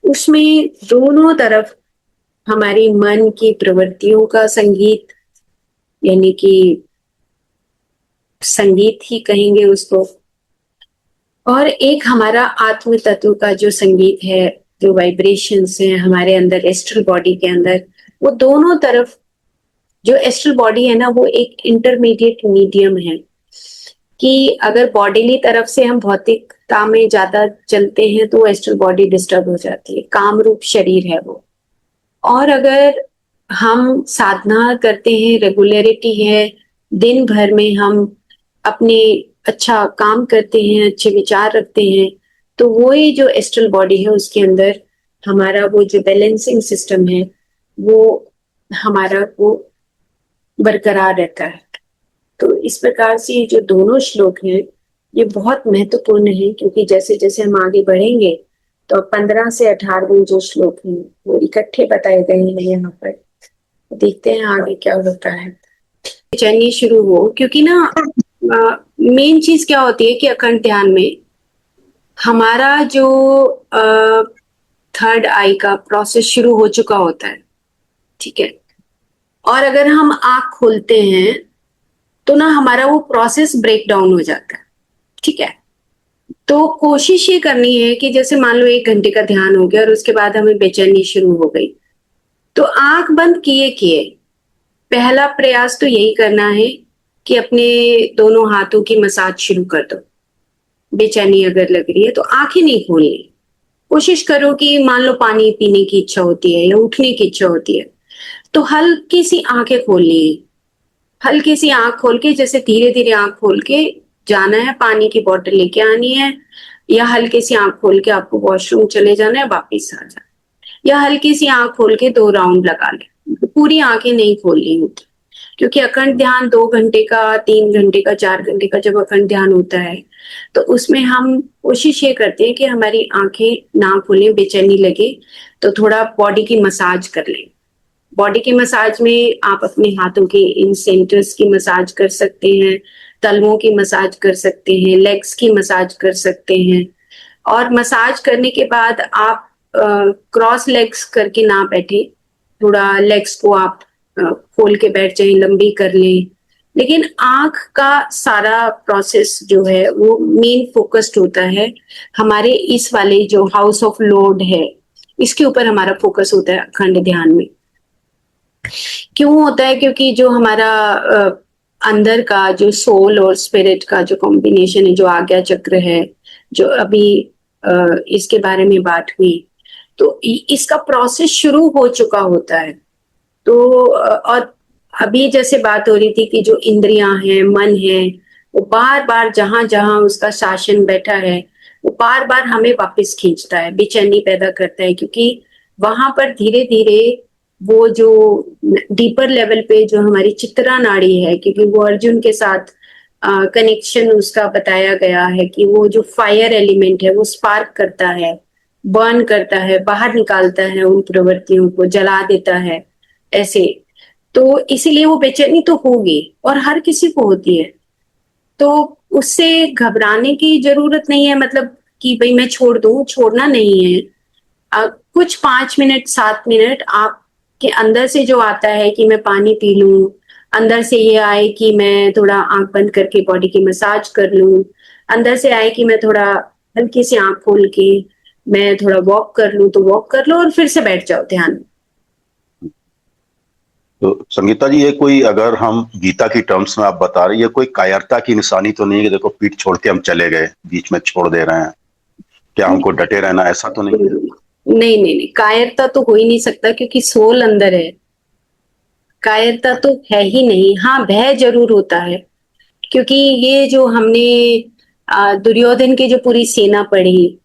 उसमें दोनों तरफ हमारी मन की प्रवृत्तियों का संगीत, यानी कि संगीत ही कहेंगे उसको, और एक हमारा आत्म तत्व का जो संगीत है, जो वाइब्रेशंस हैं हमारे अंदर एस्ट्रल बॉडी के अंदर, वो दोनों तरफ जो एस्ट्रल बॉडी है ना, वो एक इंटरमीडिएट मीडियम है कि अगर बॉडीली तरफ से हम भौतिकता में ज्यादा चलते हैं तो एस्ट्रल बॉडी डिस्टर्ब हो जाती है, काम रूप शरीर है वो। और अगर हम साधना करते हैं, रेगुलरिटी है, दिन भर में हम अपने अच्छा काम करते हैं, अच्छे विचार रखते हैं, तो वो ही जो एस्ट्रल बॉडी है उसके अंदर हमारा वो जो बैलेंसिंग सिस्टम है, वो हमारा वो बरकरार रहता है। तो इस प्रकार से ये जो दोनों श्लोक हैं, ये बहुत महत्वपूर्ण है, क्योंकि जैसे जैसे हम आगे बढ़ेंगे तो 15 से 18 जो श्लोक हैं वो इकट्ठे बताए गए हैं यहाँ पर। देखते हैं आगे क्या होता है। बेचैनी शुरू हो, क्योंकि ना मेन चीज क्या होती है कि अखंड ध्यान में हमारा जो थर्ड आई का प्रोसेस शुरू हो चुका होता है, ठीक है। और अगर हम आंख खोलते हैं तो ना हमारा वो प्रोसेस ब्रेक डाउन हो जाता है, ठीक है। तो कोशिश ये करनी है कि जैसे मान लो 1 घंटे का ध्यान हो गया और उसके बाद हमें बेचैनी शुरू हो गई, तो आंख बंद किए किए पहला प्रयास तो यही करना है कि अपने दोनों हाथों की मसाज शुरू कर दो। बेचैनी अगर लग रही है तो आंखें नहीं खोलनी। कोशिश करो कि मान लो पानी पीने की इच्छा होती है या उठने की इच्छा होती है, तो हल्की सी आंखें खोलनी है। हल्की सी आंख खोल के, जैसे धीरे धीरे आंख खोल के जाना है, पानी की बोतल लेके आनी है, या हल्की सी आंख खोल के आपको वॉशरूम चले जाना है, वापिस आ जाना, या हल्की सी आंख खोल के 2 राउंड लगा ले। पूरी आंखें नहीं खोलनी होती, क्योंकि अखंड ध्यान 2 घंटे का, 3 घंटे का, 4 घंटे का जब अखंड ध्यान होता है तो उसमें हम कोशिश ये करते हैं कि हमारी आंखें ना खुले, बेचैनी लगे तो थोड़ा बॉडी की मसाज कर लें। बॉडी की मसाज में आप अपने हाथों के इन सेंटर्स की मसाज कर सकते हैं, तलवों की मसाज कर सकते हैं, लेग्स की मसाज कर सकते हैं। और मसाज करने के बाद आप क्रॉस लेग्स करके ना बैठे, थोड़ा लेग्स को आप खोल के बैठ जाए, लंबी कर लें। लेकिन आंख का सारा प्रोसेस जो है वो मेन फोकस्ड होता है हमारे इस वाले जो हाउस ऑफ लॉर्ड है, इसके ऊपर हमारा फोकस होता है अखंड ध्यान में। क्यों होता है? क्योंकि जो हमारा अंदर का जो सोल और स्पिरिट का जो कॉम्बिनेशन है, जो आज्ञा चक्र है, जो अभी इसके बारे में बात हुई, तो इसका प्रोसेस शुरू हो चुका होता है। तो और अभी जैसे बात हो रही थी कि जो इंद्रियां हैं, मन है, वो बार बार जहां जहां उसका शासन बैठा है, वो बार बार हमें वापस खींचता है, बेचैनी पैदा करता है, क्योंकि वहां पर धीरे धीरे वो जो डीपर लेवल पे जो हमारी चित्रा नाड़ी है, क्योंकि वो अर्जुन के साथ कनेक्शन उसका बताया गया है कि वो जो फायर एलिमेंट है वो स्पार्क करता है, बर्न करता है, बाहर निकालता है उन प्रवृत्तियों को, जला देता है ऐसे। तो इसीलिए वो बेचैनी तो होगी और हर किसी को होती है, तो उससे घबराने की जरूरत नहीं है। मतलब कि भाई मैं छोड़ दूं, छोड़ना नहीं है। कुछ 5 मिनट 7 मिनट आपके अंदर से जो आता है कि मैं पानी पी लूं, अंदर से ये आए कि मैं थोड़ा आंख बंद करके बॉडी की मसाज कर लूं, अंदर से आए कि मैं थोड़ा हल्की सी आंख खोल के मैं थोड़ा वॉक कर लूं, तो वॉक कर लो और फिर से बैठ जाओ ध्यान। तो संगीता जी, ये कोई, अगर हम गीता की टर्म्स में आप बता रहे हैं, ये कोई कायरता की निशानी तो नहीं है कि देखो पीठ छोड़ के हम चले गए, बीच में छोड़ दे रहे हैं? क्या हमको डटे रहना, ऐसा तो नहीं है? नहीं नहीं नहीं, कायरता तो हो ही नहीं सकता, क्योंकि सोल अंदर है। कायरता तो है ही नहीं। हाँ, भय जरूर होता है, क्योंकि ये जो हमने दुर्योधन की जो पूरी सेना पढ़ी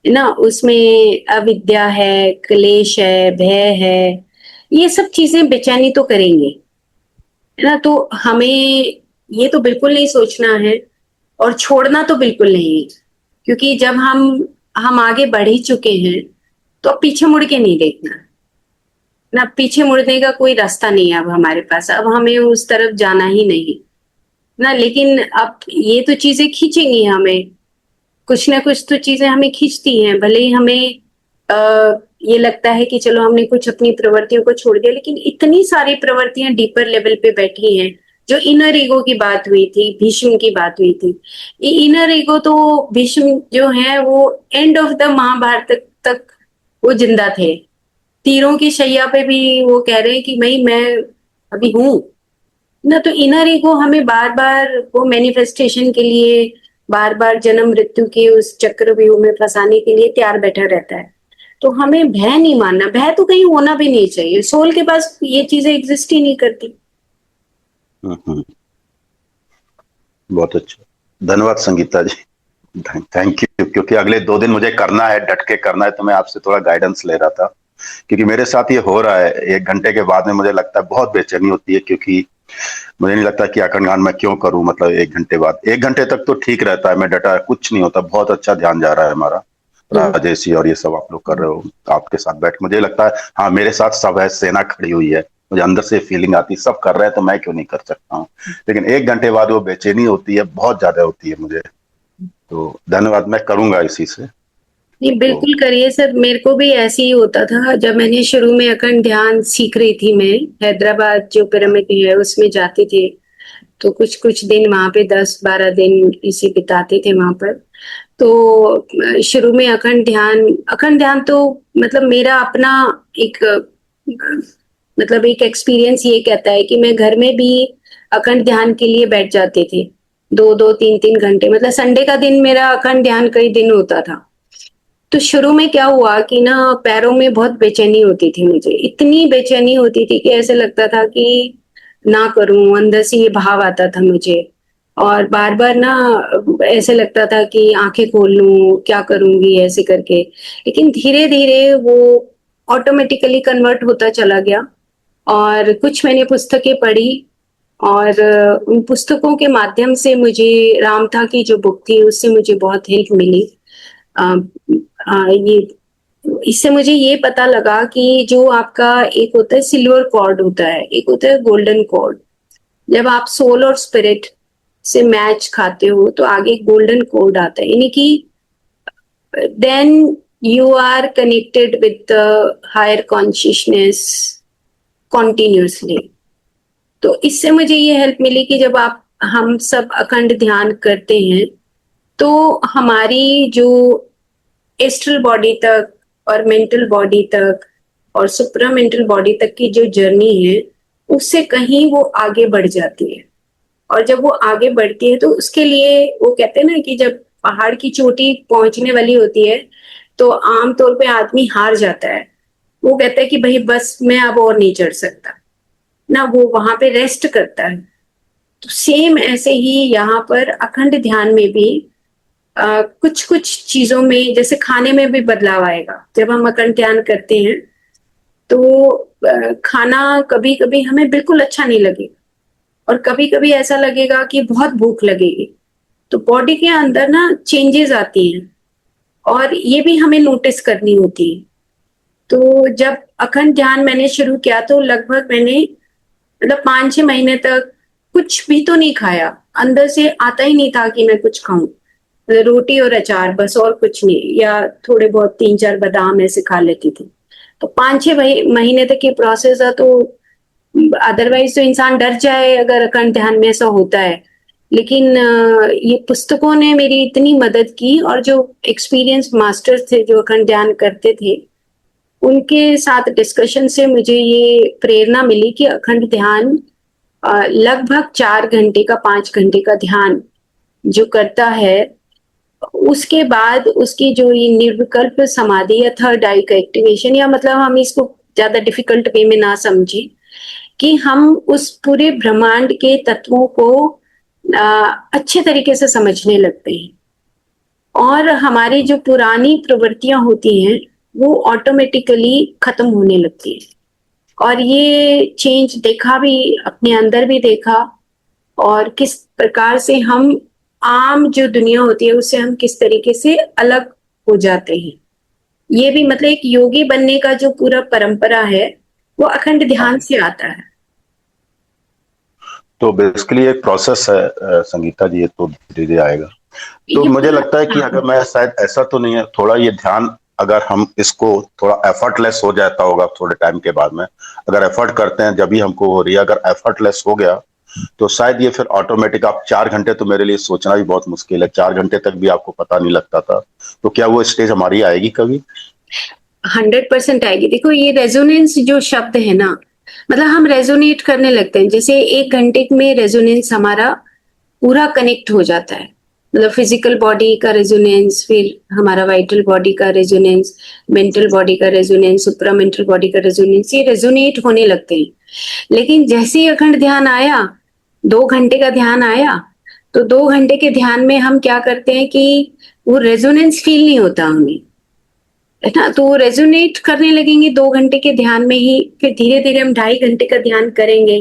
है ना, उसमें अविद्या है, क्लेश है, भय है, ये सब चीजें बेचैनी तो करेंगे, है ना। तो हमें ये तो बिल्कुल नहीं सोचना है और छोड़ना तो बिल्कुल नहीं है, क्योंकि जब हम आगे बढ़ ही चुके हैं तो अब पीछे मुड़ के नहीं देखना ना। पीछे मुड़ने का कोई रास्ता नहीं है अब हमारे पास, अब हमें उस तरफ जाना ही नहीं ना। लेकिन अब ये तो चीजें खींचेंगी हमें, कुछ ना कुछ तो चीजें हमें खींचती हैं। भले ही हमें ये लगता है कि चलो हमने कुछ अपनी प्रवृत्तियों को छोड़ दिया, लेकिन इतनी सारी प्रवृत्तियां डीपर लेवल पे बैठी हैं। जो इनर ईगो की बात हुई थी, भीष्म की बात हुई थी, ये इनर ईगो तो भीष्म जो है वो एंड ऑफ द महाभारत तक वो जिंदा थे। तीरों की शैया पे भी वो कह रहे हैं कि भाई मैं अभी हूं ना। तो इनर ईगो हमें बार बार वो मैनिफेस्टेशन के लिए, बार बार जन्म मृत्यु के उस चक्रव्यूह में फंसाने के लिए तैयार बैठा रहता है। तो हमें भय नहीं मानना, भय तो कहीं होना भी नहीं चाहिए। सोल के पास ये चीजें एग्जिस्ट ही नहीं करती। बहुत अच्छा, धन्यवाद संगीता जी, थैंक यू। क्योंकि अगले 2 दिन मुझे करना है, डट के करना है, तो मैं आपसे थोड़ा गाइडेंस ले रहा था, क्योंकि मेरे साथ ये हो रहा है। 1 घंटे के बाद में मुझे लगता है बहुत बेचैनी होती है, क्योंकि मुझे नहीं लगता कि अखंड ध्यान मैं क्यों करूं। मतलब 1 घंटे बाद, 1 घंटे तक तो ठीक रहता है, मैं डटा, कुछ नहीं होता, बहुत अच्छा ध्यान जा रहा है हमारा। राजेश जी और ये सब आप लोग कर रहे हो, आपके साथ बैठ मुझे लगता है हाँ मेरे साथ सब है, सेना खड़ी हुई है मुझे अंदर से फीलिंग आती है सब कर रहे हैं तो मैं क्यों नहीं कर सकता हूँ। लेकिन 1 घंटे बाद वो बेचैनी होती है, बहुत ज्यादा होती है मुझे। तो धन्यवाद, मैं करूंगा इसी से। नहीं, बिल्कुल करिए सर। मेरे को भी ऐसे ही होता था जब मैंने शुरू में अखंड ध्यान सीख रही थी। मैं हैदराबाद जो पिरामिड है उसमें जाती थी, तो कुछ कुछ दिन वहां पे 10-12 दिन इसे बिताते थे वहां पर। तो शुरू में अखंड ध्यान तो मतलब मेरा अपना एक मतलब एक एक्सपीरियंस ये कहता है कि मैं घर में भी अखंड ध्यान के लिए बैठ जाते थे 2-2 3-3 घंटे। मतलब संडे का दिन मेरा अखंड ध्यान कई दिन होता था। तो शुरू में क्या हुआ कि ना पैरों में बहुत बेचैनी होती थी, मुझे इतनी बेचैनी होती थी कि ऐसे लगता था कि ना करूं, अंदर से ये भाव आता था मुझे। और बार बार ना ऐसे लगता था कि आंखें खोल लूं, क्या करूंगी ऐसे करके। लेकिन धीरे धीरे वो ऑटोमेटिकली कन्वर्ट होता चला गया। और कुछ मैंने पुस्तकें पढ़ी, और उन पुस्तकों के माध्यम से मुझे रामथा की जो बुक थी उससे मुझे बहुत हेल्प मिली। अ, ये इससे मुझे ये पता लगा कि जो आपका एक होता है सिल्वर कॉर्ड होता है, एक होता है गोल्डन कॉर्ड। जब आप सोल और स्पिरिट से मैच खाते हो तो आगे गोल्डन कॉर्ड आता है, यानी कि then you are connected with the higher consciousness continuously. तो इससे मुझे ये हेल्प मिली कि जब हम सब अखंड ध्यान करते हैं तो हमारी जो एस्ट्रल बॉडी तक और मेंटल बॉडी तक और सुप्रा मेंटल बॉडी तक की जो जर्नी है उससे कहीं वो आगे बढ़ जाती है। और जब वो आगे बढ़ती है तो उसके लिए वो कहते हैं ना कि जब पहाड़ की चोटी पहुंचने वाली होती है तो आमतौर पे आदमी हार जाता है। वो कहता है कि भाई बस मैं अब और नहीं चढ़ सकता ना, वो वहां पे रेस्ट करता है। तो सेम ऐसे ही यहाँ पर अखंड ध्यान में भी कुछ कुछ चीजों में जैसे खाने में भी बदलाव आएगा जब हम अखंड ध्यान करते हैं। तो खाना कभी कभी हमें बिल्कुल अच्छा नहीं लगेगा और कभी कभी ऐसा लगेगा कि बहुत भूख लगेगी। तो बॉडी के अंदर ना चेंजेस आती हैं और ये भी हमें नोटिस करनी होती है। तो जब अखंड ध्यान मैंने शुरू किया तो लगभग मैंने मतलब 5-6 महीने तक कुछ भी तो नहीं खाया, अंदर से आता ही नहीं था कि मैं कुछ खाऊं। रोटी और अचार बस, और कुछ नहीं, या थोड़े बहुत 3-4 बादाम ऐसे खा लेती थी। तो 5-6 महीने तक ये प्रोसेस है। तो अदरवाइज तो इंसान डर जाए अगर अखंड ध्यान में ऐसा होता है। लेकिन ये पुस्तकों ने मेरी इतनी मदद की, और जो एक्सपीरियंस मास्टर्स थे जो अखंड ध्यान करते थे उनके साथ डिस्कशन से मुझे ये प्रेरणा मिली कि अखंड ध्यान लगभग 4 घंटे का 5 घंटे का ध्यान जो करता है उसके बाद उसकी जो ये निर्विकल्प समाधि या थर्ड आई का एक्टिवेशन, या मतलब हम इसको ज्यादा डिफिकल्ट वे में ना समझे कि हम उस पूरे ब्रह्मांड के तत्वों को अच्छे तरीके से समझने लगते हैं और हमारी जो पुरानी प्रवृत्तियां होती हैं वो ऑटोमेटिकली खत्म होने लगती है। और ये चेंज देखा भी, अपने अंदर भी देखा, और किस प्रकार से हम आम जो दुनिया होती है उससे हम किस तरीके से अलग हो जाते हैं। ये भी मतलब एक योगी बनने का जो पूरा परंपरा है वो अखंड ध्यान से आता है। तो बेसिकली एक प्रोसेस है संगीता जी, ये तो धीरे धीरे आएगा। तो ये मुझे पूरा- लगता है कि अगर मैं शायद ऐसा तो नहीं है, थोड़ा ये ध्यान अगर हम इसको थोड़ा एफर्टलेस हो जाता होगा थोड़े टाइम के बाद में, अगर एफर्ट करते हैं जब भी हमको हो रही है, अगर एफर्टलेस हो गया तो शायद ये फिर ऑटोमेटिक। आप 4 घंटे तो मेरे लिए सोचना भी बहुत मुश्किल है, 4 घंटे तक भी आपको पता नहीं लगता था। तो क्या वो स्टेज हमारी आएगी कभी? 100% आएगी। देखो ये रेजोनेंस जो शब्द है ना, मतलब हम रेजोनेट करने लगते हैं। जैसे 1 घंटे में रेजोनेंस हमारा पूरा कनेक्ट हो जाता है। मतलब फिजिकल बॉडी का रेजोनेंस, फिर हमारा वाइटल बॉडी का रेजोनेंस, मेंटल बॉडी का रेजोनेंस, सुप्रा मेंटल बॉडी का रेजोनेंस, ये रेजोनेट होने लगते हैं। लेकिन जैसे ही अखंड ध्यान आया, 2 घंटे का ध्यान आया, तो 2 घंटे के ध्यान में हम क्या करते हैं कि वो रेजोनेंस फील नहीं होता हमें, है ना। तो वो रेजोनेट करने लगेंगे 2 घंटे के ध्यान में ही। फिर धीरे धीरे हम 2.5 घंटे का ध्यान करेंगे,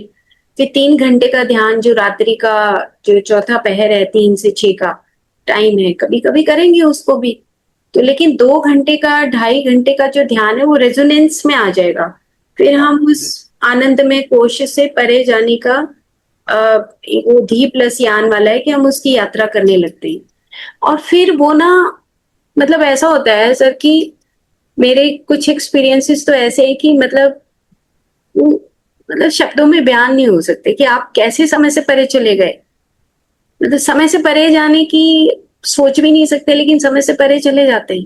फिर 3 घंटे का ध्यान जो रात्रि का जो चौथा पहर है 3 से 6 का टाइम है, कभी कभी करेंगे उसको भी। तो लेकिन 2 घंटे का 2.5 घंटे का जो ध्यान है वो रेजोनेंस में आ जाएगा। फिर हम उस आनंदमय कोश से परे जाने का वो धी प्लस यान वाला है कि हम उसकी यात्रा करने लगते हैं। और फिर वो ना, मतलब ऐसा होता है सर कि मेरे कुछ एक्सपीरियंसेस तो ऐसे हैं कि मतलब शब्दों में बयान नहीं हो सकते कि आप कैसे समय से परे चले गए। मतलब समय से परे जाने की सोच भी नहीं सकते, लेकिन समय से परे चले जाते हैं।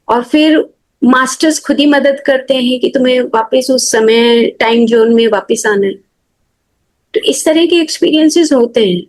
और फिर मास्टर्स खुद ही मदद करते हैं कि तुम्हें वापस उस समय टाइम जोन में वापस आना है। तो इस तरह के एक्सपीरियंसेस होते हैं।